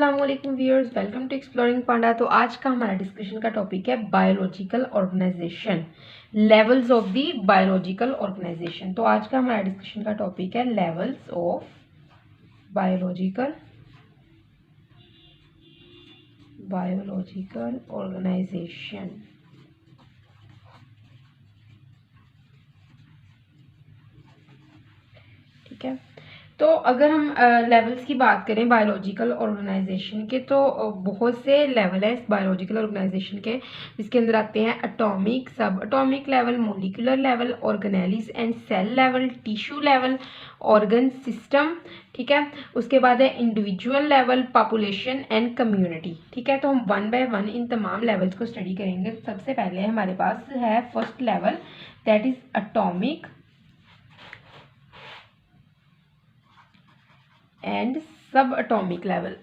अस्सलाम वालेकुम viewers, welcome to exploring panda. तो आज का हमारा डिस्कशन का टॉपिक है biological organisation, levels of the biological organisation. तो आज का हमारा डिस्कशन का टॉपिक है लेवल्स ऑफ बायोलॉजिकल ऑर्गेनाइजेशन। ठीक है, तो अगर हम लेवल्स की बात करें बायोलॉजिकल ऑर्गेनाइजेशन के, तो बहुत से लेवल है इस बायोलॉजिकल ऑर्गेनाइजेशन के, जिसके अंदर आते हैं atomic, sub atomic level, molecular level, organelles and cell level, tissue level, organ system. ठीक है, उसके बाद है individual level, population and community. ठीक है, तो हम वन बाय वन इन तमाम लेवल्स को स्टडी करेंगे। सबसे पहले हमारे पास है first level, that is atomic and सब एटॉमिक लेवल।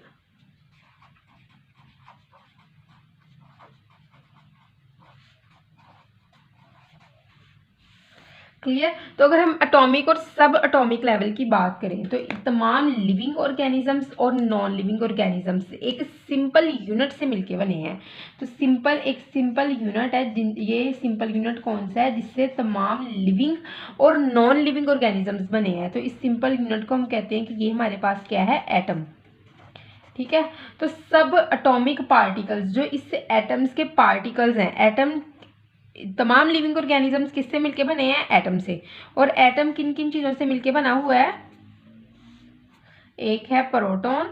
क्लियर। तो अगर हम एटॉमिक और सब एटॉमिक लेवल की बात करें तो तमाम लिविंग ऑर्गेनिजम्स और नॉन लिविंग ऑर्गेनिजम्स एक सिंपल यूनिट से मिलके बने हैं। तो एक सिंपल यूनिट है, ये सिंपल यूनिट कौन सा है, जिससे तमाम लिविंग और नॉन लिविंग ऑर्गेनिजम्स बने हैं। तो इस सिंपल यूनिट को हम कहते हैं कि ये हमारे पास क्या है, एटम। ठीक है, तो सब एटॉमिक पार्टिकल्स, जो इस एटम्स के पार्टिकल्स हैं, एटम तमाम लिविंग ऑर्गेनिजम्स किससे मिलके बने हैं, एटम से। और एटम किन किन चीजों से मिलके बना हुआ है, एक है प्रोटॉन,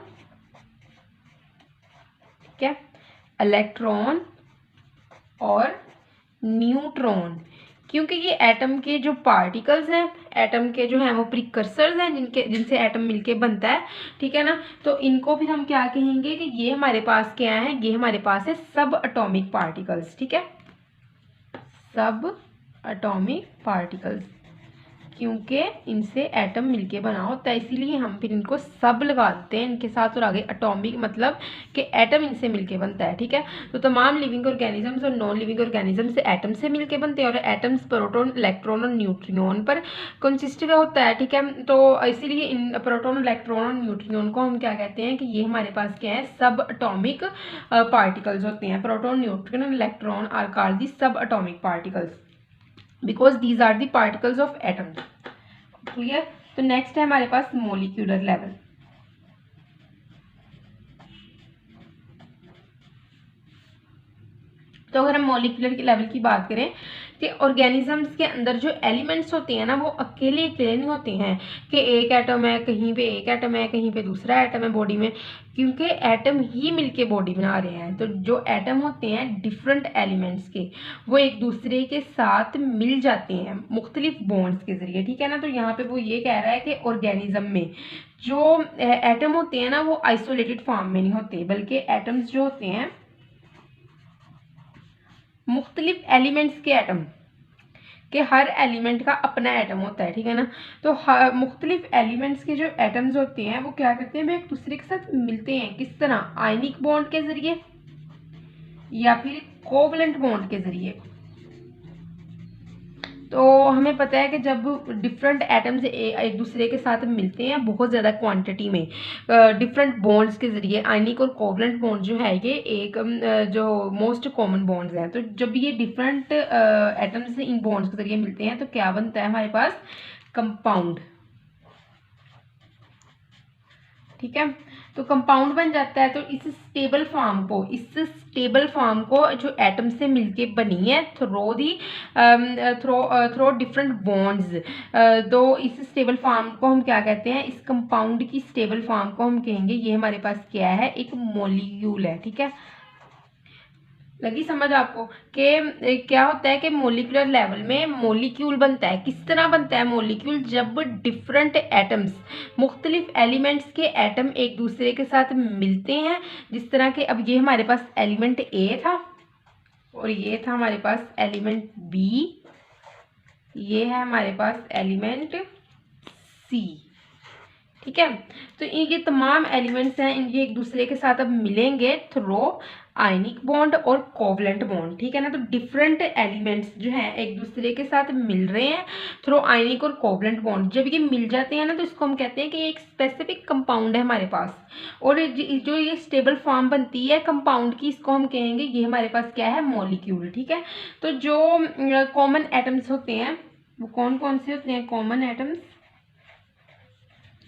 ठीक है, इलेक्ट्रॉन और न्यूट्रॉन। क्योंकि ये एटम के जो पार्टिकल्स हैं, एटम के जो हैं वो प्रिकर्सर्स हैं, जिनसे एटम मिलके बनता है। ठीक है ना, तो इनको फिर हम क्या कहेंगे कि ये हमारे पास क्या है, ये हमारे पास है सब एटॉमिक पार्टिकल्स। ठीक है, सब एटॉमिक पार्टिकल्स, क्योंकि इनसे एटम मिलके बना होता है, इसीलिए हम फिर इनको सब लगा देते हैं इनके साथ। और आगे एटॉमिक मतलब कि एटम इनसे मिलके बनता है। ठीक है, तो तमाम लिविंग ऑर्गेनिजम्स और नॉन लिविंग ऑर्गेनिजम्स एटम से मिलके बनते हैं, और एटम्स प्रोटॉन, इलेक्ट्रॉन और न्यूट्रिनॉन पर कंसिस्ट होता है। ठीक है, तो इसीलिए इन प्रोटॉन, इलेक्ट्रॉन और न्यूट्रिनॉन को हम क्या कहते हैं कि ये हमारे पास क्या है, सब एटॉमिक पार्टिकल्स होते हैं। प्रोटॉन, न्यूट्रॉन और इलेक्ट्रॉन आर कॉल्ड दी सब atomic particles because these are the particles of atoms. Clear. तो नेक्स्ट है हमारे पास मोलिक्यूलर लेवल। तो अगर हम मोलिकुलर के लेवल की बात करें कि ऑर्गेनिजम्स के अंदर जो एलिमेंट्स होते हैं ना, वो अकेले नहीं होते हैं कि एक एटम है, कहीं पे एक एटम है, कहीं पे दूसरा एटम है बॉडी में, क्योंकि एटम ही मिलके बॉडी बना रहे हैं। तो जो एटम होते हैं डिफरेंट एलिमेंट्स के, वो एक दूसरे के साथ मिल जाते हैं मुख्तलिफ बॉन्ड्स के जरिए। ठीक है ना, तो यहाँ पे वो ये कह रहा है कि ऑर्गेनिज्म में जो एटम होते हैं ना, वो आइसोलेटेड फॉर्म में नहीं होते, बल्कि एटम्स जो होते हैं मुख्तलिफ एलिमेंट्स के एटम के, हर एलिमेंट का अपना एटम होता है। ठीक है ना, तो मुख्तलिफ एलिमेंट्स के जो एटम्स होते हैं वो क्या करते हैं, वो एक दूसरे के साथ मिलते हैं। किस तरह, आयनिक बॉन्ड के जरिए या फिर कोवलेंट बॉन्ड के जरिए। तो हमें पता है कि जब डिफरेंट एटम्स एक दूसरे के साथ मिलते हैं बहुत ज़्यादा क्वांटिटी में, डिफरेंट बॉन्ड्स के जरिए, आयनिक और कोवलेंट बॉन्ड जो है ये एक जो मोस्ट कॉमन बॉन्ड्स हैं। तो जब ये डिफरेंट एटम्स इन बॉन्ड्स के जरिए मिलते हैं तो क्या बनता है हमारे पास, कंपाउंड। ठीक है, तो कंपाउंड बन जाता है। तो इस स्टेबल फॉर्म को जो एटम से मिलके बनी है थ्रो डिफरेंट बॉन्ड्स, तो इस स्टेबल फॉर्म को हम क्या कहते हैं, इस कंपाउंड की स्टेबल फॉर्म को हम कहेंगे ये हमारे पास क्या है, एक मॉलिक्यूल है। ठीक है, लगी समझ आपको कि क्या होता है कि मोलिकुलर लेवल में मॉलिक्यूल बनता है। किस तरह बनता है मॉलिक्यूल, जब डिफरेंट एटम्स, मुख्तलिफ एलिमेंट्स के एटम एक दूसरे के साथ मिलते हैं। जिस तरह के अब ये हमारे पास एलिमेंट ए था और ये था हमारे पास एलिमेंट बी, ये है हमारे पास एलिमेंट सी। ठीक है। तो ये तमाम एलिमेंट्स हैं, इनके एक दूसरे के साथ अब मिलेंगे थ्रू आयनिक बॉन्ड और कोवलेंट बॉन्ड, ठीक है ना। तो डिफरेंट एलिमेंट्स जो हैं एक दूसरे के साथ मिल रहे हैं थ्रू आयनिक और कोवलेंट बॉन्ड। जब ये मिल जाते हैं ना तो इसको हम कहते हैं कि एक स्पेसिफिक कंपाउंड है हमारे पास, और जो ये स्टेबल फॉर्म बनती है कंपाउंड की, इसको हम कहेंगे ये हमारे पास क्या है, मॉलिक्यूल, ठीक है। तो जो कॉमन एटम्स होते हैं वो कौन कौन से होते हैं, कॉमन एटम्स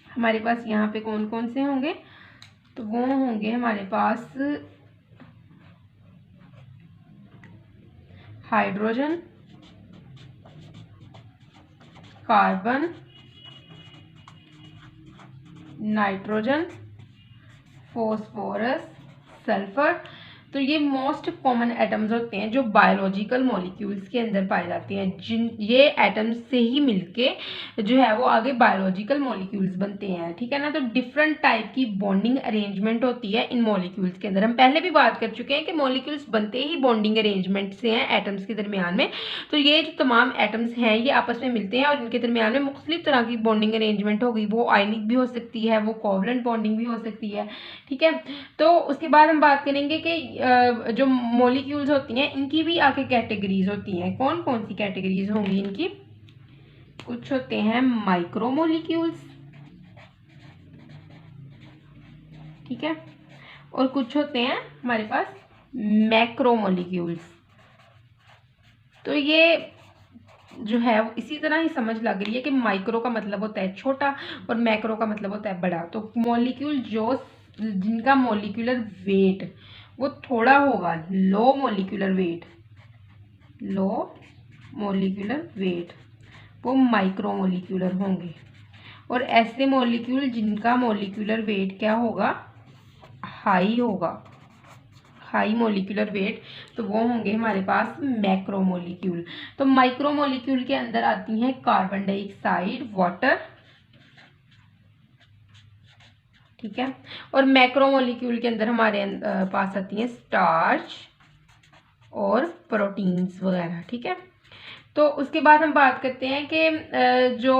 हमारे पास यहाँ पे कौन कौन से होंगे, तो वो होंगे हमारे पास hydrogen, carbon, nitrogen, phosphorus, sulphur. तो ये मोस्ट कॉमन एटम्स होते हैं जो बायोलॉजिकल मॉलिक्यूल्स के अंदर पाए जाते हैं, जिन ये एटम्स से ही मिलके जो है वो आगे बायोलॉजिकल मॉलिक्यूल्स बनते हैं, ठीक है ना। तो डिफरेंट टाइप की बॉन्डिंग अरेंजमेंट होती है इन मॉलिक्यूल्स के अंदर। हम पहले भी बात कर चुके हैं कि मॉलिक्यूल्स बनते ही बॉन्डिंग अरेंजमेंट से हैं एटम्स के दरमियान में। तो ये जो तमाम एटम्स हैं ये आपस में मिलते हैं और इनके दरमियान में मुख्तलिफ तरह की बॉन्डिंग अरेंजमेंट होगी, वो आयनिक भी हो सकती है, वो कोवलेंट बॉन्डिंग भी हो सकती है, ठीक है। तो उसके बाद हम बात करेंगे कि जो मॉलिक्यूल्स होती हैं इनकी भी आगे कैटेगरीज होती हैं। कौन कौन सी कैटेगरीज होंगी इनकी, कुछ होते हैं माइक्रो मॉलिक्यूल्स, ठीक है, और कुछ होते हैं हमारे पास मैक्रो मॉलिक्यूल्स। तो ये जो है वो इसी तरह ही समझ लग रही है कि माइक्रो का मतलब होता है छोटा और मैक्रो का मतलब होता है बड़ा। तो मॉलिक्यूल जो जिनका मॉलिक्यूलर वेट वो थोड़ा होगा, low molecular weight, low molecular weight, वो माइक्रो मॉलिक्यूलर होंगे। और ऐसे मॉलिक्यूल जिनका मॉलिक्यूलर वेट क्या होगा, हाई होगा, हाई मॉलिक्यूलर वेट, तो वो होंगे हमारे पास मैक्रो मॉलिक्यूल। तो माइक्रो मॉलिक्यूल के अंदर आती हैं कार्बन डाइऑक्साइड, वाटर, ठीक है। और मैक्रो मॉलिक्यूल के अंदर हमारे पास आती हैं स्टार्च और प्रोटीन्स वगैरह, ठीक है। तो उसके बाद हम बात करते हैं कि जो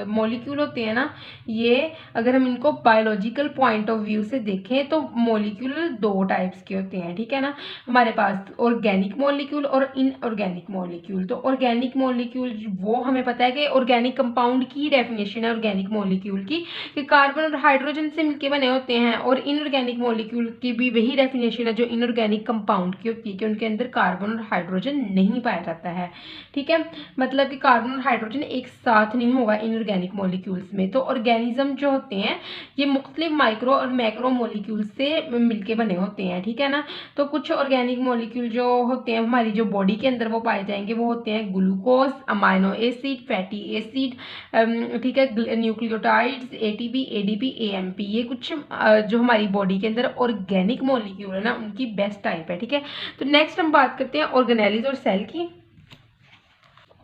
मॉलिक्यूल होते हैं ना, ये अगर हम इनको बायोलॉजिकल पॉइंट ऑफ व्यू से देखें तो मॉलिक्यूल दो टाइप्स के होते हैं, ठीक है ना। हमारे पास ऑर्गेनिक मॉलिक्यूल और इनऑर्गेनिक मॉलिक्यूल। तो ऑर्गेनिक मॉलिक्यूल वो हमें पता है कि ऑर्गेनिक कंपाउंड की डेफिनेशन है ऑर्गेनिक मॉलिक्यूल की कि कार्बन और हाइड्रोजन से मिलके बने होते हैं, और इनऑर्गेनिक मॉलिक्यूल की भी वही डेफिनेशन है जो इनऑर्गेनिक कंपाउंड की होती है कि उनके अंदर कार्बन और हाइड्रोजन नहीं पाया जाता है, ठीक है। मतलब कि कार्बन और हाइड्रोजन एक साथ नहीं होगा इनऑर्गेनिक मॉलिक्यूल्स में। तो ऑर्गेनिज्म जो होते हैं ये मुख्तलिफ माइक्रो और मैक्रो मॉलिक्यूल्स से मिलके बने होते हैं, ठीक है ना। तो कुछ ऑर्गेनिक मॉलिक्यूल जो होते हैं हमारी जो बॉडी के अंदर वो पाए जाएंगे, वो होते हैं glucose, amino acid, fatty acid, ठीक है, न्यूक्लियोटाइड्स, एटीपी, एडीपी, एएमपी। ये कुछ जो हमारी बॉडी के अंदर ऑर्गेनिक मॉलिक्यूल है ना उनकी बेस्ट टाइप है, ठीक है। तो नेक्स्ट हम बात करते हैं ऑर्गेनेलिज और सेल की।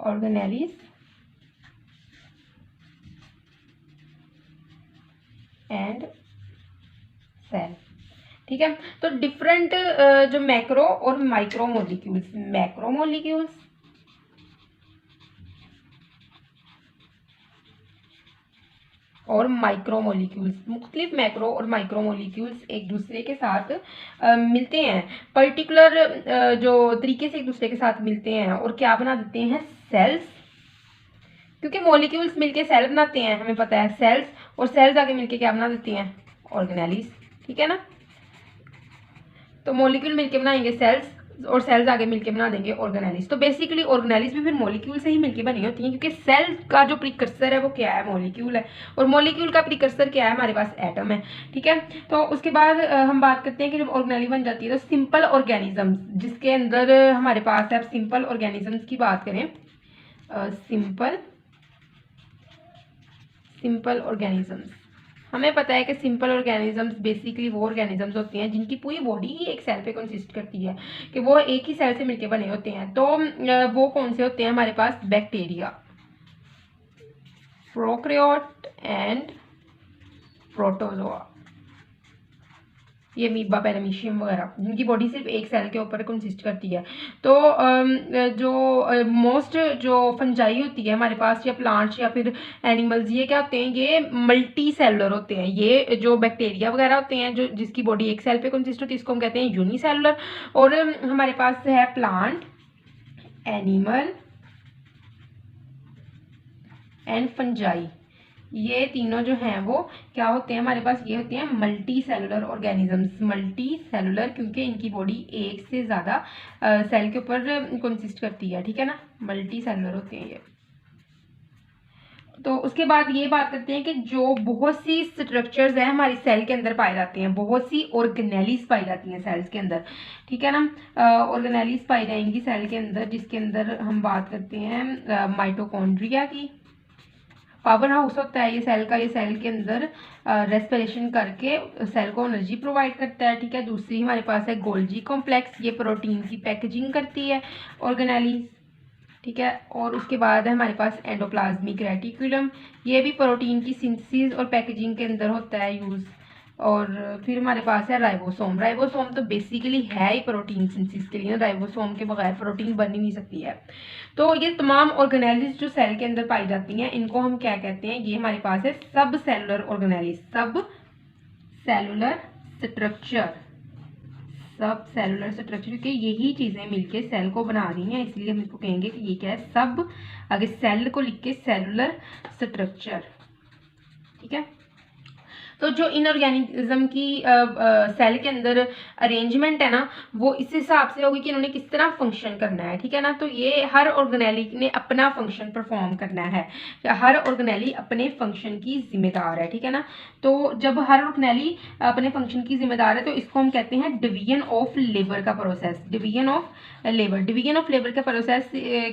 ऑर्गेनेलिज एंड सेल, ठीक है। तो डिफरेंट जो मैक्रो और माइक्रो मॉलिक्यूल्स, मैक्रो मॉलिक्यूल्स और माइक्रो मॉलिक्यूल्स, मुख्तलिफ मैक्रो और माइक्रो मॉलिक्यूल्स एक दूसरे के साथ मिलते हैं, पर्टिकुलर जो तरीके से एक दूसरे के साथ मिलते हैं और क्या बना देते हैं, सेल्स। क्योंकि मॉलिक्यूल्स मिलके सेल बनाते हैं, हमें पता है सेल्स, और सेल्स आगे मिलके क्या बना देती हैं, ऑर्गेनेलिज, ठीक है ना। तो मॉलिक्यूल मिलके बनाएंगे सेल्स और सेल्स आगे मिलके बना देंगे ऑर्गेनेलिज। तो बेसिकली ऑर्गेनेलिज भी फिर मॉलिक्यूल से ही मिलके बनी होती हैं, क्योंकि सेल का जो प्रीकर्सर है वो क्या है, मॉलिक्यूल है, और मॉलिक्यूल का प्रीकर्सर क्या है, हमारे पास एटम है, ठीक है। तो उसके बाद हम बात करते हैं कि जब ऑर्गेनेलिज बन जाती है तो सिंपल ऑर्गेनिजम्स जिसके अंदर हमारे पास है, अब सिंपल ऑर्गेनिजम्स की बात करें, सिंपल ऑर्गेनिजम्स, हमें पता है कि सिंपल ऑर्गेनिजम्स बेसिकली वो ऑर्गेनिजम्स होते हैं जिनकी पूरी बॉडी ही एक सेल पे कंसिस्ट करती है, कि वो एक ही सेल से मिलके बने होते हैं। तो वो कौन से होते हैं हमारे पास, बैक्टीरिया, प्रोकैरियोट एंड प्रोटोजोआ, ये मीबा पैरामीशियम वगैरह, जिनकी बॉडी सिर्फ एक सेल के ऊपर कंसिस्ट करती है। तो जो मोस्ट जो फंजाई होती है हमारे पास, या प्लांट्स या फिर एनिमल्स, ये क्या होते हैं, ये मल्टी सेलुलर होते हैं। ये जो बैक्टीरिया वगैरह होते हैं जो जिसकी बॉडी एक सेल पे कंसिस्ट होती है, इसको हम कहते हैं यूनिसेलुलर। और हमारे पास है प्लांट, एनिमल एंड फंजाई, ये तीनों जो हैं वो क्या होते हैं हमारे पास, ये होते हैं multi cellular organisms. Multi cellular क्योंकि इनकी बॉडी एक से ज़्यादा सेल के ऊपर कंसिस्ट करती है, ठीक है ना, मल्टी सेलुलर होते हैं ये। तो उसके बाद ये बात करते हैं कि जो बहुत सी स्ट्रक्चर्स हैं हमारी सेल के अंदर पाए जाते हैं, बहुत सी ऑर्गेनेलीज पाई जाती हैं सेल्स के अंदर, ठीक है ना। ऑर्गेनेलीज पाई जाएंगी सेल के अंदर, जिसके अंदर हम बात करते हैं माइटोकॉन्ड्रिया की। पावर हाउस होता है ये सेल का, ये सेल के अंदर रेस्पिरेशन करके सेल को एनर्जी प्रोवाइड करता है, ठीक है। दूसरी हमारे पास है गोल्जी कॉम्प्लेक्स, ये प्रोटीन की पैकेजिंग करती है ऑर्गेनेलीज, ठीक है। और उसके बाद है हमारे पास एंडोप्लाज्मिक रेटिकुलम, ये भी प्रोटीन की सिंथेसिस और पैकेजिंग के अंदर होता है यूज़। और फिर हमारे पास है राइबोसोम। राइबोसोम तो बेसिकली है ही प्रोटीन सिंथेसिस के लिए ना, राइबोसोम के बगैर प्रोटीन बन ही नहीं सकती है। तो ये तमाम ऑर्गेनेलिज जो सेल के अंदर पाई जाती हैं, इनको हम क्या कहते हैं, ये हमारे पास है सब सेलुलर ऑर्गेनेलिज, सब सेलुलर स्ट्रक्चर, सब सेलुलर स्ट्रक्चर, क्योंकि यही चीज़ें मिलके सेल को बना रही हैं, इसलिए हम इसको कहेंगे कि ये क्या है, सब, आगे सेल को लिख के सेलुलर स्ट्रक्चर, ठीक है। तो जो इनऑर्गेनिज्म की सेल के अंदर अरेंजमेंट है ना, वो इस हिसाब से होगी कि इन्होंने किस तरह फंक्शन करना है, ठीक है ना। तो ये हर ऑर्गेनेली ने अपना फंक्शन परफॉर्म करना है, हर ऑर्गेनेली अपने फंक्शन की जिम्मेदार है, ठीक है ना। तो जब हर ऑर्गेनेली अपने फंक्शन की जिम्मेदार है, तो इसको हम कहते हैं डिवीजन ऑफ लेबर का process. Division of labour, division of labour का प्रोसेस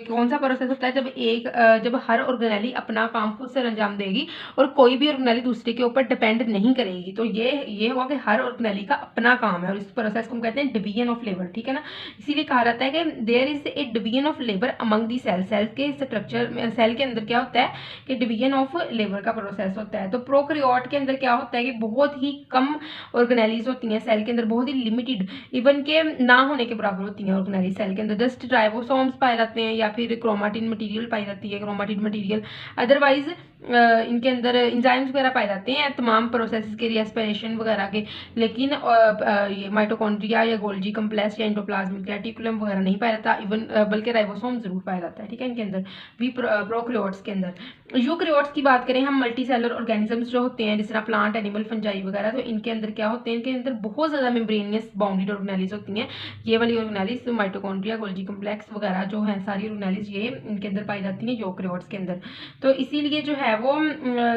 कौन सा प्रोसेस होता है, जब हर ऑर्गेनेली अपना काम खुद से अंजाम देगी और कोई भी ऑर्गेनेली दूसरे के ऊपर डिपेंड नहीं करेगी। तो ये हुआ कि हर ऑर्गेनेली का अपना काम है, और इस प्रोसेस को हम कहते हैं डिवीजन ऑफ लेबर, ठीक है ना। इसीलिए कहा जाता है कि there is a division of labour among the cell. Cell के स्ट्रक्चर में, सेल के अंदर क्या होता है कि डिवीजन ऑफ लेबर का प्रोसेस होता है। तो प्रोकैरियोट के अंदर क्या होता है कि बहुत ही कम ऑर्गेनेलीज होती हैं सेल के अंदर, बहुत ही लिमिटेड, इवन के ना होने के बराबर होती हैं ऑर्गेनेलीज सेल के अंदर। जस्ट राइबोसोम्स पाए जाते हैं, या फिर क्रोमाटिन मटेरियल पाई जाती है, क्रोमाटिन मटेरियल। अदरवाइज इनके अंदर इंजाइम्स वगैरह पाए जाते हैं तमाम प्रोसेस के, रेस्पिरेशन वगैरह के। लेकिन ये माइटोकॉन्ड्रिया या गोल्जी कॉम्प्लेक्स या एंडोप्लाज्मिक रेटिकुलम वगैरह नहीं पाया जाता, इवन बल्कि राइबोसोम जरूर पाया जाता है, ठीक है, इनके अंदर भी। प्रोकैरियोट्स के अंदर, यूकैरियोट्स की बात करें हम, मल्टी सेलुलर ऑर्गेनिजम्स जो होते हैं, जिस तरह प्लांट, एनिमल, फंजाई वगैरह, तो इनके अंदर क्या होते हैं, इनके अंदर बहुत ज़्यादा मेम्ब्रेनियस बाउंडेड ऑर्गेनेलीज होती हैं। ये वाली ऑर्गेनेलीज माइटोकॉन्ड्रिया, गोल्जी कॉम्प्लेक्स वगैरह जो है, सारी ऑर्गेनेलीज ये इनके अंदर पाई जाती हैं यूकैरियोट्स के अंदर। तो इसीलिए जो है वो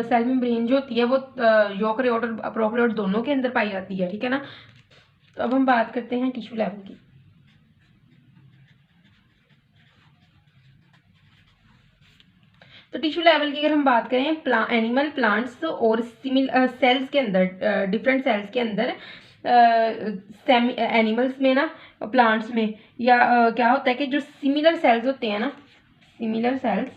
सेल मेम्ब्रेन जो होती है वो यूकैरियोट और प्रोकैरियोट दोनों के अंदर पाई जाती है, ठीक है ना। तो अब हम बात करते हैं टिश्यू लेवल की। तो टिश्यू लेवल की अगर हम बात करें, एनिमल, प्लांट्स और सेल्स के अंदर, डिफरेंट सेल्स के अंदर, एनिमल्स में ना, प्लांट्स में, या क्या होता है कि जो सिमिलर सेल्स होते हैं ना, सिमिलर सेल्स,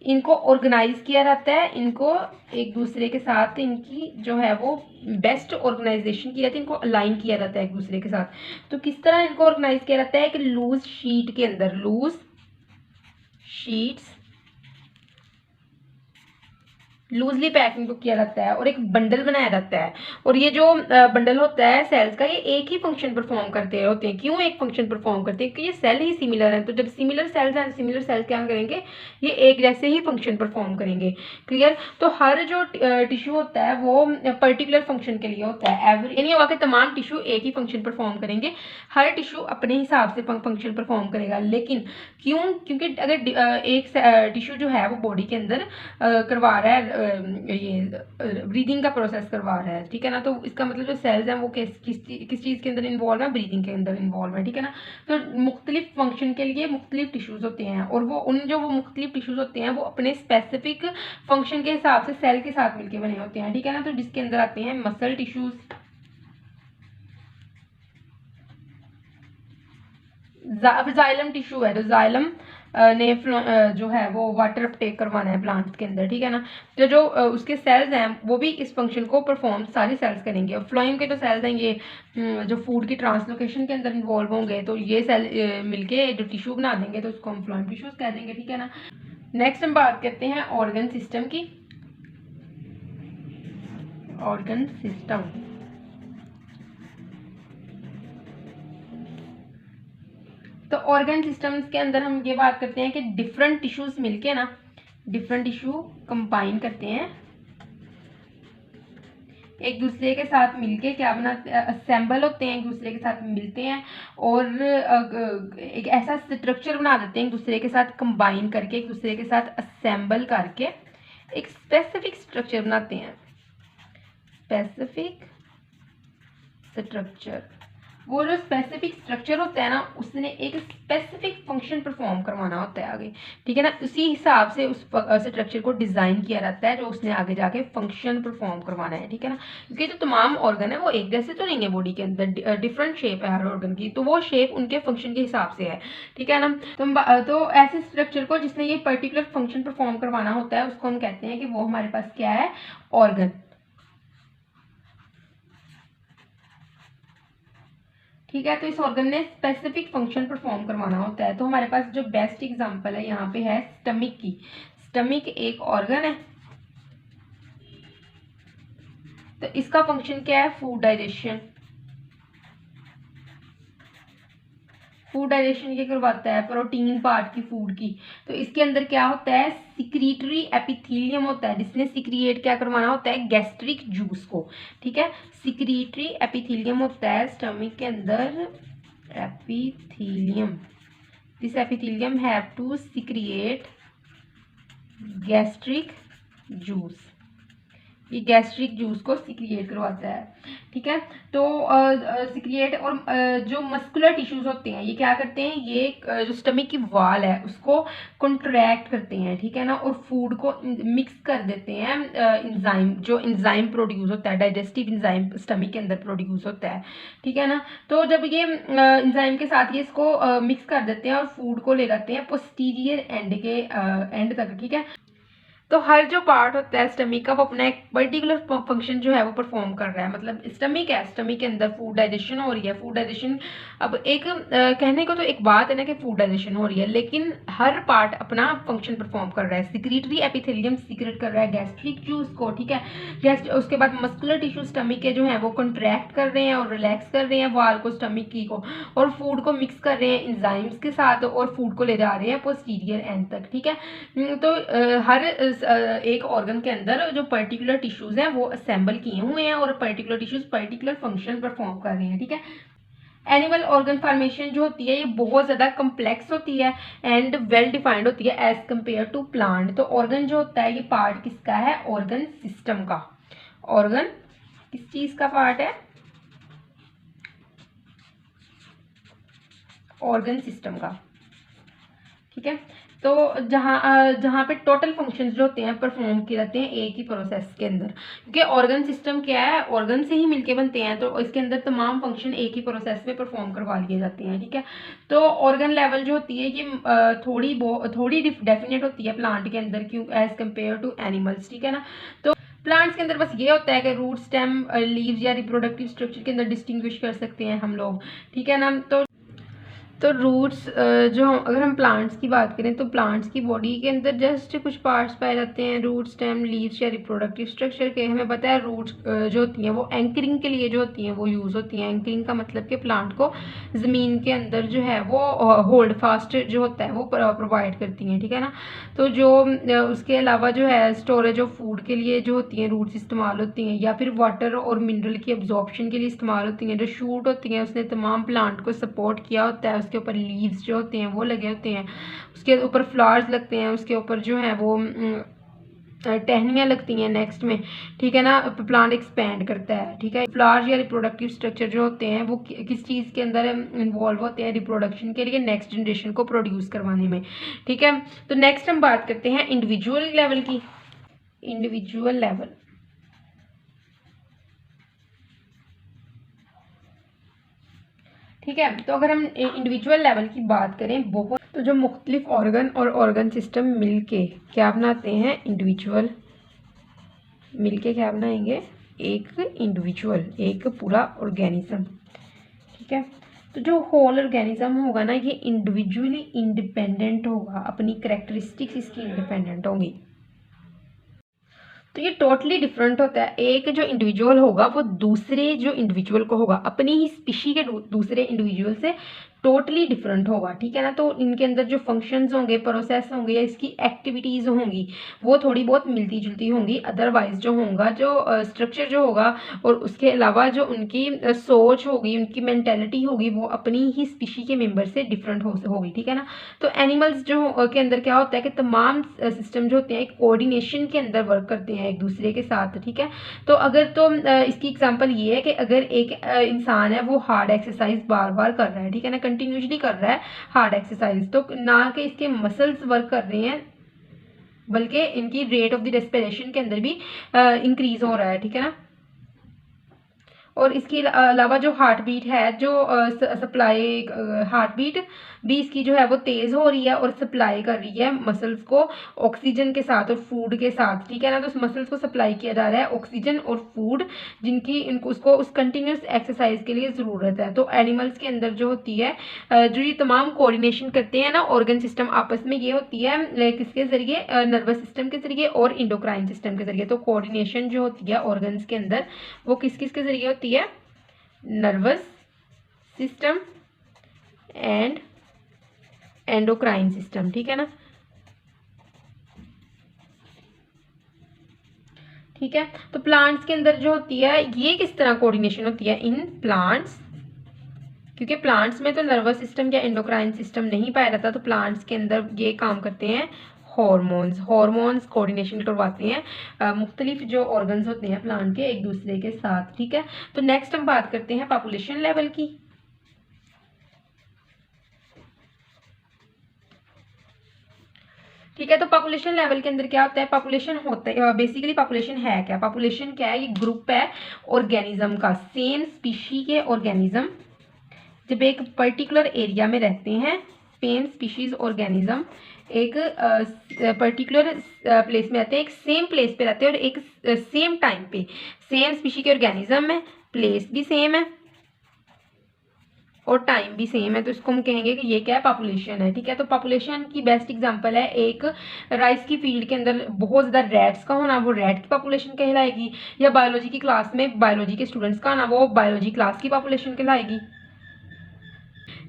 इनको ऑर्गेनाइज किया जाता है, इनको एक दूसरे के साथ इनकी जो है वो बेस्ट ऑर्गेनाइजेशन की जाती है, इनको अलाइन किया जाता है एक दूसरे के साथ। तो किस तरह इनको ऑर्गेनाइज किया जाता है कि लूज शीट के अंदर, लूज शीट्स, लूजली पैकिंग को किया जाता है और एक बंडल बनाया जाता है। और ये जो बंडल होता है सेल्स का, ये एक ही फंक्शन परफॉर्म करते होते हैं। क्यों एक फंक्शन परफॉर्म करते हैं? क्योंकि ये सेल ही सिमिलर है। तो जब सिमिलर सेल्स हैं, सिमिलर सेल्स क्या करेंगे, ये एक जैसे ही फंक्शन परफॉर्म करेंगे। क्लियर? तो हर जो टिश्यू होता है वो पर्टिकुलर फंक्शन के लिए होता है। यानी होगा कि तमाम टिश्यू एक ही फंक्शन परफॉर्म करेंगे, हर टिश्यू अपने हिसाब से फंक्शन परफॉर्म करेगा। लेकिन क्यों? क्योंकि अगर एक टिश्यू जो है वो बॉडी के अंदर करवा रहा है, ये ब्रीदिंग का प्रोसेस करवा रहा है, ठीक है ना, तो इसका मतलब जो सेल्स हैं वो किस चीज़ के अंदर इन्वॉल्व है, ब्रीदिंग के अंदर इन्वॉल्व है, ठीक है ना। तो मुख्तलिफ फंक्शन के लिए मुख्तलिफ टिश्यूज़ होते हैं, और वो मुख्तलिफ टिश्यूज़ होते हैं वो अपने स्पेसिफिक फंक्शन के हिसाब से सेल के साथ मिलकर बने होते हैं, ठीक है ना। तो जिसके अंदर आते हैं मसल टिश्यूज़, जाइलम टिश्यू है, तो जाइलम ने जो है वो वाटर अपटेक करवाना है प्लांट्स के अंदर, ठीक है ना। तो जो उसके सेल्स हैं वो भी इस फंक्शन को परफॉर्म सारी सेल्स करेंगे। और फ्लोएम के जो सेल्स हैं ये जो फूड की ट्रांसलोकेशन के अंदर इन्वॉल्व होंगे, तो ये सेल मिलके जो टिश्यू बना देंगे, तो उसको हम फ्लोएम टिश्यूज कह देंगे, ठीक है ना। नेक्स्ट हम बात करते हैं ऑर्गन सिस्टम की। ऑर्गन सिस्टम, तो ऑर्गन सिस्टम्स के अंदर हम ये बात करते हैं कि डिफरेंट टिश्यूज मिलके ना, डिफरेंट टिश्यू कंबाइन करते हैं, एक दूसरे के साथ मिलके क्या बनाते हैं, असेंबल होते हैं, एक दूसरे के साथ मिलते हैं और एक ऐसा स्ट्रक्चर बना देते हैं, एक दूसरे के साथ कंबाइन करके, एक दूसरे के साथ असेंबल करके एक स्पेसिफिक स्ट्रक्चर बनाते हैं। स्पेसिफिक स्ट्रक्चर, वो जो स्पेसिफिक स्ट्रक्चर होता है ना, उसने एक स्पेसिफिक फंक्शन परफॉर्म करवाना होता है आगे, ठीक है ना। उसी हिसाब से उस स्ट्रक्चर को डिजाइन किया जाता है जो उसने आगे जाके फंक्शन परफॉर्म करवाना है, ठीक है ना। क्योंकि जो तमाम ऑर्गन है वो एक जैसे तो नहीं है, बॉडी के अंदर डिफरेंट शेप है हर ऑर्गन की, तो वो शेप उनके फंक्शन के हिसाब से है, ठीक है ना। तो ऐसे स्ट्रक्चर को जिसने ये पर्टिकुलर फंक्शन परफॉर्म करवाना होता है उसको हम कहते हैं कि वो हमारे पास क्या है, ऑर्गन, ठीक है। तो इस ऑर्गन ने स्पेसिफिक फंक्शन परफॉर्म करवाना होता है। तो हमारे पास जो बेस्ट एग्जांपल है यहाँ पे है स्टमक की। स्टमक एक ऑर्गन है, तो इसका फंक्शन क्या है, फूड डाइजेशन। फूड डाइजेशन ये करवाता है, प्रोटीन पार्ट की फूड की। तो इसके अंदर क्या होता है, सिक्रीटरी एपिथेलियम होता है जिसने सिक्रिएट क्या करवाना होता है, गैस्ट्रिक जूस को, ठीक है। सिक्रीटरी एपिथेलियम होता है स्टमक के अंदर, epithelium, this epithelium have to secrete gastric juice, ये गैस्ट्रिक जूस को सिक्रिएट करवाता है, ठीक है। तो सिक्रिएट और जो मस्कुलर टिश्यूज होते हैं ये क्या करते हैं, ये जो स्टमक की वॉल है उसको कॉन्ट्रैक्ट करते हैं, ठीक है ना, और फूड को मिक्स कर देते हैं। इंजाइम, जो इंजाइम प्रोड्यूस होता है, डाइजेस्टिव इंजाइम स्टमक के अंदर प्रोड्यूस होता है, ठीक है ना। तो जब ये इंजाइम के साथ ये इसको मिक्स कर देते हैं और फूड को ले जाते हैं पोस्टीरियर एंड के एंड तक, ठीक है। तो हर जो पार्ट होता है स्टमक का वो अपना एक पर्टिकुलर फंक्शन जो है वो परफॉर्म कर रहा है। मतलब स्टमक है, स्टमक के अंदर फूड डाइजेशन हो रही है, फूड डाइजेशन, अब एक कहने को तो एक बात है ना कि फूड डाइजेशन हो रही है, लेकिन हर पार्ट अपना फंक्शन परफॉर्म कर रहा है। सिक्रीटरी एपिथेलियम सीक्रेट कर रहा है गैस्ट्रिक जूस को, ठीक है। उसके बाद मस्कुलर टिश्यू स्टमक के जो है वो कॉन्ट्रैक्ट कर रहे हैं और रिलैक्स कर रहे हैं वाल को, स्टमक की को, और फूड को मिक्स कर रहे हैं इंजाइम्स के साथ और फूड को ले जा रहे हैं पोस्टीरियर एंड तक, ठीक है। तो हर एक ऑर्गन के अंदर जो पर्टिकुलर टिश्यूज हैं वो असेंबल किए हुए हैं और particular tissues particular function perform कर रहे हैं, ठीक है। एनिमल ऑर्गन फॉर्मेशन जो होती है ये बहुत ज़्यादा कम्प्लेक्स होती है एंड वेल डिफाइंड होती है एज कम्पेयर टू प्लांट। तो ऑर्गन जो होता है ये पार्ट किसका है, ऑर्गन सिस्टम का। ऑर्गन किस चीज़ का पार्ट है, ऑर्गन सिस्टम का, ठीक है। तो जहाँ पे टोटल फंक्शंस जो होते हैं परफॉर्म किए जाते हैं एक ही प्रोसेस के अंदर, क्योंकि ऑर्गन सिस्टम क्या है, ऑर्गन से ही मिलके बनते हैं, तो इसके अंदर तमाम फंक्शन एक ही प्रोसेस में परफॉर्म करवा लिए जाते हैं, ठीक है। तो ऑर्गन लेवल जो होती है ये थोड़ी डेफिनेट होती है प्लांट के अंदर, क्यों, एज कम्पेयर टू एनिमल्स, ठीक है ना। तो प्लांट्स के अंदर बस ये होता है कि रूट, स्टेम, लीव्स या रिप्रोडक्टिव स्ट्रक्चर के अंदर डिस्टिंग्विश कर सकते हैं हम लोग, ठीक है ना। तो रूट्स, जो अगर हम प्लांट्स की बात करें तो प्लांट्स की बॉडी के अंदर जस्ट कुछ पार्ट्स पाए जाते हैं, रूट, स्टेम, लीव्स या रिप्रोडक्टिव स्ट्रक्चर के। हमें पता है रूट्स जो होती हैं वो एंकरिंग के लिए जो होती हैं वो यूज़ होती हैं। एंकरिंग का मतलब कि प्लांट को ज़मीन के अंदर जो है वो होल्ड फास्ट जो होता है वो प्रोवाइड करती हैं, ठीक है ना। तो जो उसके अलावा जो है स्टोरेज ऑफ फूड के लिए जो होती हैं रूट्स इस्तेमाल होती हैं, या फिर वाटर और मिनरल की एब्जॉर्प्शन के लिए इस्तेमाल होती हैं। जो शूट होती हैं उसने तमाम प्लांट को सपोर्ट किया होता है, उसके ऊपर लीव्स जो होते हैं वो लगे होते हैं, उसके ऊपर फ्लावर्स लगते हैं, उसके ऊपर जो है वो टहनियाँ लगती हैं नेक्स्ट में, ठीक है ना। प्लांट एक्सपेंड करता है, ठीक है। फ्लावर्स या रिप्रोडक्टिव स्ट्रक्चर जो होते हैं वो किस चीज़ के अंदर इन्वॉल्व होते हैं, रिप्रोडक्शन के लिए, नेक्स्ट जनरेशन को प्रोड्यूस करवाने में, ठीक है। तो नेक्स्ट हम बात करते हैं इंडिविजुअल लेवल की। इंडिविजुअल लेवल, ठीक है। तो अगर हम इंडिविजुअल लेवल की बात करें, बहुत तो जो मुख्तलिफ ऑर्गन और ऑर्गन सिस्टम मिलके क्या बनाते हैं, इंडिविजुअल मिलके क्या बनाएंगे, एक इंडिविजुअल, एक पूरा ऑर्गेनिज्म। ठीक है। तो जो होल ऑर्गेनिज्म होगा ना, ये इंडिविजुअली इंडिपेंडेंट होगा, अपनी करेक्टरिस्टिक्स इसकी इंडिपेंडेंट होंगी। तो ये टोटली डिफरेंट होता है। एक जो इंडिविजुअल होगा वो दूसरे जो इंडिविजुअल को होगा अपनी ही स्पीशी के दूसरे इंडिविजुअल से टोटली डिफरेंट होगा। ठीक है ना। तो इनके अंदर जो फंक्शंस होंगे, प्रोसेस होंगे या इसकी एक्टिविटीज़ होंगी वो थोड़ी बहुत मिलती जुलती होंगी। अदरवाइज जो होगा, जो स्ट्रक्चर जो होगा और उसके अलावा जो उनकी सोच होगी, उनकी मेंटेलिटी होगी, वो अपनी ही स्पीशी के मेंबर से डिफरेंट होगी। ठीक है ना। तो एनिमल्स जो के अंदर क्या होता है कि तमाम सिस्टम जो होते हैं एक कोऑर्डिनेशन के अंदर वर्क करते हैं एक दूसरे के साथ। ठीक है। तो अगर तो इसकी एग्जांपल ये है कि अगर एक इंसान है वो हार्ड एक्सरसाइज बार बार कर रहा है, ठीक है ना, कंटिन्यूसली कर रहा है हार्ड एक्सरसाइज, तो ना कि इसके मसल्स वर्क कर रहे हैं बल्कि इनकी रेट ऑफ द रेस्पिरेशन के अंदर भी इंक्रीज हो रहा है। ठीक है ना। और इसके अलावा जो हार्ट बीट है, जो सप्लाई हार्ट बीट भी इसकी जो है वो तेज़ हो रही है और सप्लाई कर रही है मसल्स को ऑक्सीजन के साथ और फूड के साथ। ठीक है ना। तो मसल्स को सप्लाई किया जा रहा है ऑक्सीजन और फूड, जिनकी इनको उसको उस कंटिन्यूस एक्सरसाइज के लिए ज़रूरत है। तो एनिमल्स के अंदर जो होती है जो ये तमाम कोऑर्डिनेशन करते हैं ना ऑर्गन सिस्टम आपस में, ये होती है किसके ज़रिए, नर्वस सिस्टम के ज़रिए और इंडोक्राइन सिस्टम के ज़रिए। तो कोऑर्डिनेशन जो होती है ऑर्गन्स के अंदर वो किस किस के ज़रिए होती है, nervous system and endocrine system. ठीक है ना। ठीक है। तो प्लांट्स के अंदर जो होती है ये किस तरह कोऑर्डिनेशन होती है इन प्लांट्स, क्योंकि प्लांट्स में तो नर्वस सिस्टम या एंडोक्राइन सिस्टम नहीं पाया जाता, तो प्लांट्स के अंदर ये काम करते हैं हॉर्मोन्स कोऑर्डिनेशन करवाते हैं मुख्तलिफ जो ऑर्गन्स होते हैं प्लांट के एक दूसरे के साथ। ठीक है। तो नेक्स्ट हम बात करते हैं पॉपुलेशन लेवल की। ठीक है। तो पॉपुलेशन लेवल के अंदर क्या होता है, पॉपुलेशन होता है बेसिकली पॉपुलेशन है क्या, पॉपुलेशन क्या है, ये ग्रुप है ऑर्गेनिज्म का, सेम स्पीशी के ऑर्गेनिज्म जब एक पर्टिकुलर एरिया में रहते हैं, सेम स्पीशीज ऑर्गेनिज्म एक पर्टिकुलर प्लेस में रहते हैं, एक सेम प्लेस पे रहते हैं और एक सेम टाइम पे, सेम स्पीशी के ऑर्गेनिज्म है, प्लेस भी सेम है और टाइम भी सेम है, तो इसको हम कहेंगे कि ये क्या है, पॉपुलेशन है। ठीक है। तो पॉपुलेशन की बेस्ट एग्जांपल है एक राइस की फील्ड के अंदर बहुत ज़्यादा रैट्स का होना, वो रैट की पॉपुलेशन कहलाएगी, या बायोलॉजी की क्लास में बायोलॉजी के स्टूडेंट्स का आना, वो बायोलॉजी क्लास की पॉपुलेशन कहलाएगी।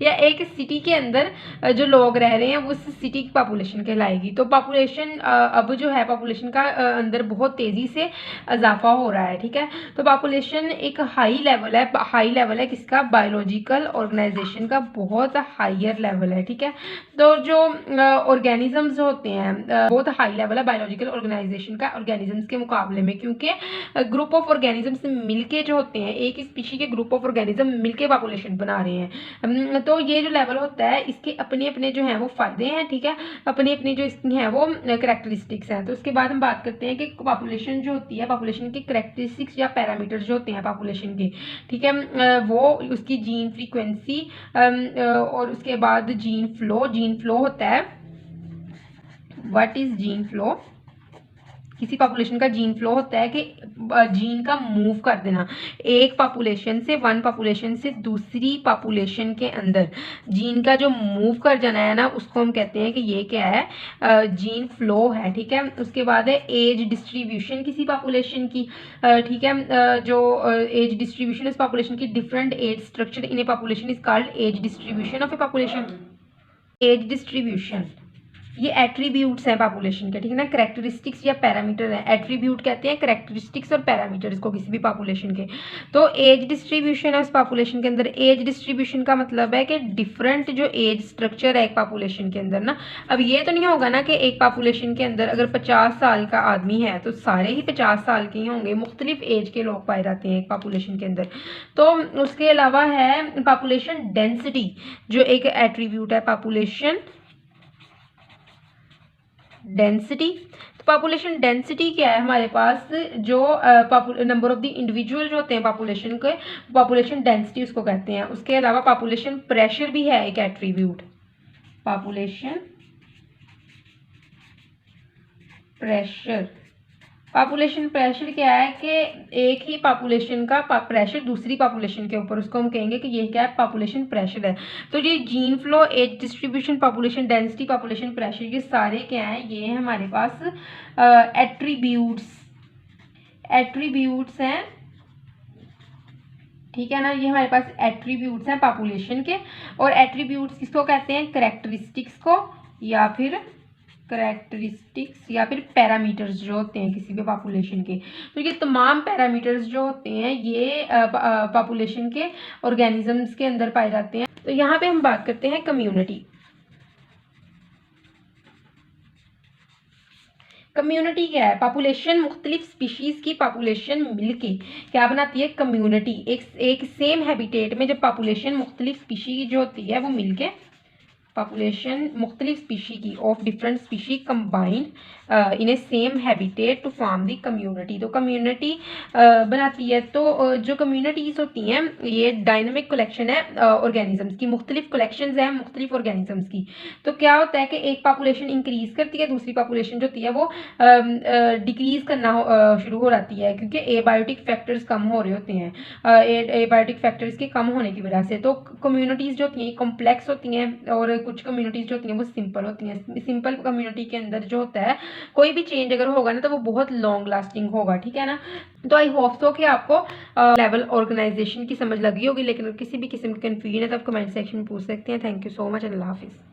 या एक सिटी के अंदर जो लोग रह रहे हैं वो उस सिटी की पॉपुलेशन कहलाएगी। तो पॉपुलेशन अब जो है पॉपुलेशन का अंदर बहुत तेज़ी से इजाफा हो रहा है। ठीक है। तो पॉपुलेशन एक हाई लेवल है किसका, बायोलॉजिकल ऑर्गेनाइजेशन का बहुत हाइयर लेवल है। ठीक है। तो जो ऑर्गेनिजम्स होते हैं बहुत हाई लेवल है बायोलॉजिकल ऑर्गेनाइजेशन का ऑर्गेनिजम्स के मुकाबले में, क्योंकि ग्रुप ऑफ ऑर्गेनिजम्स मिलके जो होते हैं, एक ही स्पीशी के ग्रुप ऑफ ऑर्गेनिज्म मिलके पॉपुलेशन बना रहे हैं। तो ये जो लेवल होता है इसके अपने अपने जो हैं वो फ़ायदे हैं। ठीक है। अपने अपने जो इसकी हैं वो करेक्टरिस्टिक्स हैं। तो उसके बाद हम बात करते हैं कि पॉपुलेशन जो होती है, पॉपुलेशन के करेक्टरिस्टिक्स या पैरामीटर्स जो होते हैं पॉपुलेशन के, ठीक है, वो उसकी जीन फ्रीक्वेंसी और उसके बाद जीन फ्लो होता है। व्हाट इज जीन फ्लो, किसी पॉपुलेशन का जीन फ्लो होता है कि जीन का मूव कर देना एक पॉपुलेशन से, वन पॉपुलेशन से दूसरी पॉपुलेशन के अंदर जीन का जो मूव कर जाना है ना, उसको हम कहते हैं कि ये क्या है, जीन फ्लो है। ठीक है। उसके बाद है एज डिस्ट्रीब्यूशन किसी पॉपुलेशन की। ठीक है। जो एज डिस्ट्रीब्यूशन इस पॉपुलेशन की, different age structure in a population is called age distribution of a population. Age distribution ये एट्रीब्यूट्स हैं पॉपुलेशन के। ठीक है ना। करेक्टरिस्टिक्स या पैरामीटर है, एट्रीब्यूट कहते हैं करेक्टरिस्टिक्स और पैरामीटर्स को किसी भी पॉपुलेशन के। तो एज डिस्ट्रीब्यूशन है उस पॉपुलेशन के अंदर। एज डिस्ट्रीब्यूशन का मतलब है कि डिफरेंट जो एज स्ट्रक्चर है एक पॉपुलेशन के अंदर ना, अब ये तो नहीं होगा ना कि एक पॉपुलेशन के अंदर अगर 50 साल का आदमी है तो सारे ही 50 साल के ही होंगे, मुख्तलिफ एज के लोग पाए जाते हैं एक पॉपुलेशन के अंदर। तो उसके अलावा है पॉपुलेशन डेंसिटी, जो एक एट्रीब्यूट है पॉपुलेशन डेंसिटी। तो पॉपुलेशन डेंसिटी क्या है हमारे पास, जो नंबर ऑफ द इंडिविजुअल जो होते हैं पॉपुलेशन के, पॉपुलेशन डेंसिटी उसको कहते हैं। उसके अलावा पॉपुलेशन प्रेशर भी है एक attribute. Population pressure, population pressure क्या है कि एक ही पॉपुलेशन का प्रेशर दूसरी पॉपुलेशन के ऊपर, उसको हम कहेंगे कि ये क्या है, पॉपुलेशन प्रेशर है। तो ये gene flow, age distribution, population density, population pressure, ये सारे क्या हैं, ये हैं हमारे पास एट्रीब्यूट्स हैं, ठीक है ना। ये हमारे पास एट्रीब्यूट्स हैं पॉपुलेशन के। और एट्रीब्यूट्स किसको कहते हैं, करेक्टरिस्टिक्स को, या फिर पैरामीटर्स जो होते हैं किसी भी पॉपुलेशन के। तो ये तमाम पैरामीटर्स जो होते हैं ये पॉपुलेशन के ऑर्गेनिजम्स के अंदर पाए जाते हैं। तो यहाँ पे हम बात करते हैं कम्युनिटी। कम्युनिटी क्या है, पॉपुलेशन, मुख्तलिफ स्पीशीज़ की पॉपुलेशन मिलके क्या बनाती है, कम्युनिटी। एक सेम हैबिटेट में जब पॉपुलेशन मुख्तलिफ स्पीशी जो होती है वो मिलके, पॉपुलेशन मुख्तलिफ स्पीशी की, of different species combined in a same habitat to form the community. तो कम्युनिटी बनाती है। तो जो कम्युनिटीज़ होती हैं ये डायनामिक कलेक्शन है ऑर्गेनिजम्स की, मुख्तलिफ कलेक्शंस हैं मुख्तलिफ ऑर्गेनिजम्स की। तो क्या होता है कि एक पॉपुलेशन इंक्रीज़ करती है, दूसरी पॉपुलेशन जो होती है वो डिक्रीज़ करना शुरू हो जाती है, क्योंकि एबायोटिक फैक्टर्स कम हो रहे होते हैं, एबायोटिक फैक्टर्स के कम होने की वजह से। तो कम्युनिटीज़ जो होती हैं कॉम्प्लेक्स होती हैं, और कुछ कम्युनिटीज़ जो होती हैं वो सिंपल होती हैं। सिंपल कम्युनिटी के अंदर जो होता है कोई भी चेंज अगर होगा ना तो वो बहुत लॉन्ग लास्टिंग होगा, ठीक है ना। तो आई होप सो कि आपको लेवल ऑर्गेनाइजेशन की समझ लगी होगी। लेकिन किसी भी किस्म की कन्फ्यूजन है तो आप कमेंट सेक्शन में पूछ सकते हैं। थैंक यू सो मच, अल्लाह हाफिज़।